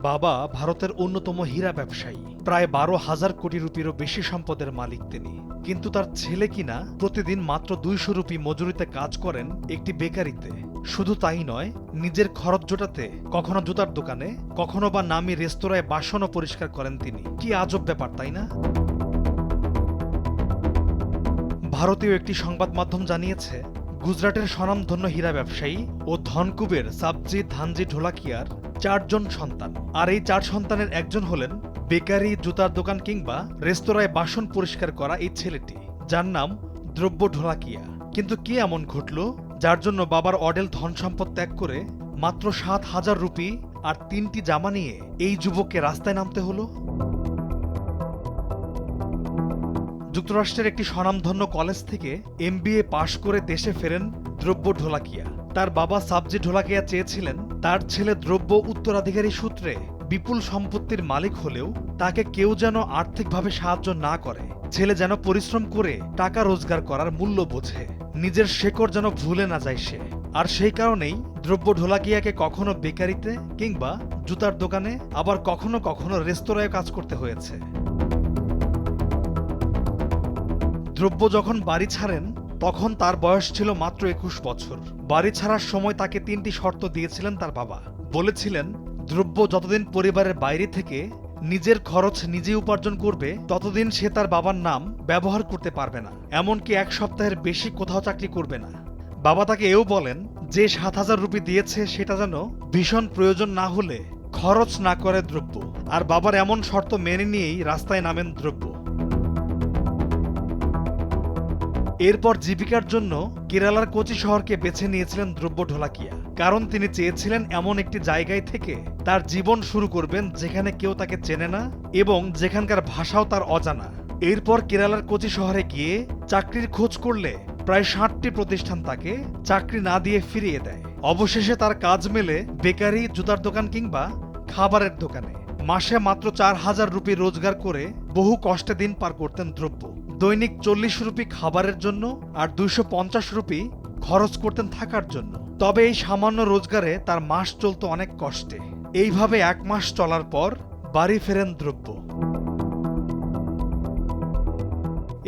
বাবা ভারতের অন্যতম হীরা ব্যবসায়ী, প্রায় 12,000 কোটি রুপিরও বেশি সম্পদের মালিক তিনি। কিন্তু তার ছেলে কিনা প্রতিদিন মাত্র 200 রুপি মজুরিতে কাজ করেন একটি বেকারিতে। শুধু তাই নয়, নিজের খরচ জোটাতে কখনো জুতার দোকানে, কখনো বা নামি রেস্তোরাঁয় বাসনও পরিষ্কার করেন তিনি। কি আজব ব্যাপার, তাই না? ভারতীয় একটি সংবাদ মাধ্যম জানিয়েছে, গুজরাটের স্বনামধন্য হীরা ব্যবসায়ী ও ধনকুবের সাবজি ধানজি ঢোলাকিয়ার 4 জন সন্তান। আর এই 4 সন্তানের একজন হলেন বেকারি, জুতার দোকান কিংবা রেস্তোরাঁয় বাসন পরিষ্কার করা এই ছেলেটি, যার নাম দ্রব্য ঢোলাকিয়া। কিন্তু কি এমন ঘটল যার জন্য বাবার অডেল ধন সম্পদ ত্যাগ করে মাত্র 7,000 রুপি আর 3টি জামা নিয়ে এই যুবককে রাস্তায় নামতে হলো? যুক্তরাষ্ট্রের একটি স্বনামধন্য কলেজ থেকে MBA পাশ করে দেশে ফেরেন দ্রব্য ঢোলাকিয়া। তার বাবা সাবজি ঢোলাকিয়া চেয়েছিলেন তার ছেলে দ্রব্য উত্তরাধিকারী সূত্রে বিপুল সম্পত্তির মালিক হলেও তাকে কেউ যেন আর্থিকভাবে সাহায্য না করে। ছেলে যেন পরিশ্রম করে টাকা রোজগার করার মূল্য বোঝে, নিজের শেকড় যেন ভুলে না যায় সে। আর সেই কারণেই দ্রব্য ঢোলাকিয়াকে কখনো বেকারিতে কিংবা জুতার দোকানে, আবার কখনো কখনো রেস্তোরাঁয় কাজ করতে হয়েছে। দ্রব্য যখন বাড়ি ছাড়েন তখন তার বয়স ছিল মাত্র 21 বছর। বাড়ি ছাড়ার সময় তাকে 3টি শর্ত দিয়েছিলেন তার বাবা। বলেছিলেন, দ্রব্য যতদিন পরিবারের বাইরে থেকে নিজের খরচ নিজে উপার্জন করবে ততদিন সে তার বাবার নাম ব্যবহার করতে পারবে না, এমনকি 1 সপ্তাহের বেশি কোথাও চাকরি করবে না। বাবা তাকে এও বলেন যে 7,000 রুপি দিয়েছে সেটা যেন ভীষণ প্রয়োজন না হলে খরচ না করে দ্রব্য। আর বাবার এমন শর্ত মেনে নিয়েই রাস্তায় নামেন দ্রব্য। এরপর জীবিকার জন্য কেরালার কোচি শহরকে বেছে নিয়েছিলেন দ্রব্য ঢোলাকিয়া, কারণ তিনি চেয়েছিলেন এমন একটি জায়গায় থেকে তার জীবন শুরু করবেন যেখানে কেউ তাকে চেনে না এবং যেখানকার ভাষাও তার অজানা। এরপর কেরালার কোচি শহরে গিয়ে চাকরির খোঁজ করলে প্রায় 60টি প্রতিষ্ঠান তাকে চাকরি না দিয়ে ফিরিয়ে দেয়। অবশেষে তার কাজ মেলে বেকারি, জুতার দোকান কিংবা খাবারের দোকানে। মাসে মাত্র 4,000 রুপি রোজগার করে বহু কষ্টে দিন পার করতেন দ্রব্য। দৈনিক 40 রুপি খাবারের জন্য আর 250 রুপি খরচ করতেন থাকার জন্য। তবে এই সামান্য রোজগারে তার মাস চলত অনেক কষ্টে। এইভাবে 1 মাস চলার পর বাড়ি ফেরেন দ্রব্য।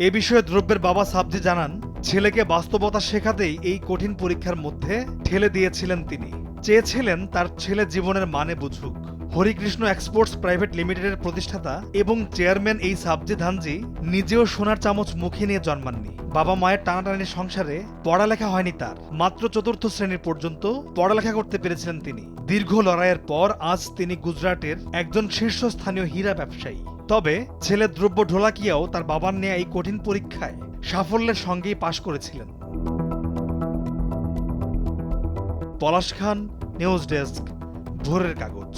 এ বিষয়ে দ্রব্যের বাবা সাবজি জানান, ছেলেকে বাস্তবতা শেখাতেই এই কঠিন পরীক্ষার মধ্যে ঠেলে দিয়েছিলেন তিনি। চেয়েছিলেন তার ছেলে জীবনের মানে বুঝুক। হরিকৃষ্ণ এক্সপোর্টস প্রাইভেট লিমিটেডের প্রতিষ্ঠাতা এবং চেয়ারম্যান এই সাবজি ধানজি নিজেও সোনার চামচ মুখে নিয়ে জন্মাননি। বাবা মায়ের টানাটানির সংসারে পড়ালেখা হয়নি তার। মাত্র 4র্থ শ্রেণী পর্যন্ত পড়ালেখা করতে পেরেছিলেন তিনি। দীর্ঘ লড়াইয়ের পর আজ তিনি গুজরাটের একজন শীর্ষস্থানীয় হীরা ব্যবসায়ী। তবে ছেলে দ্রব্য ঢোলাকিয়াও তার বাবার নেয়া এই কঠিন পরীক্ষায় সাফল্যের সঙ্গেই পাশ করেছিলেন। পলাশ খান, নিউজ ডেস্ক, ভোরের কাগজ।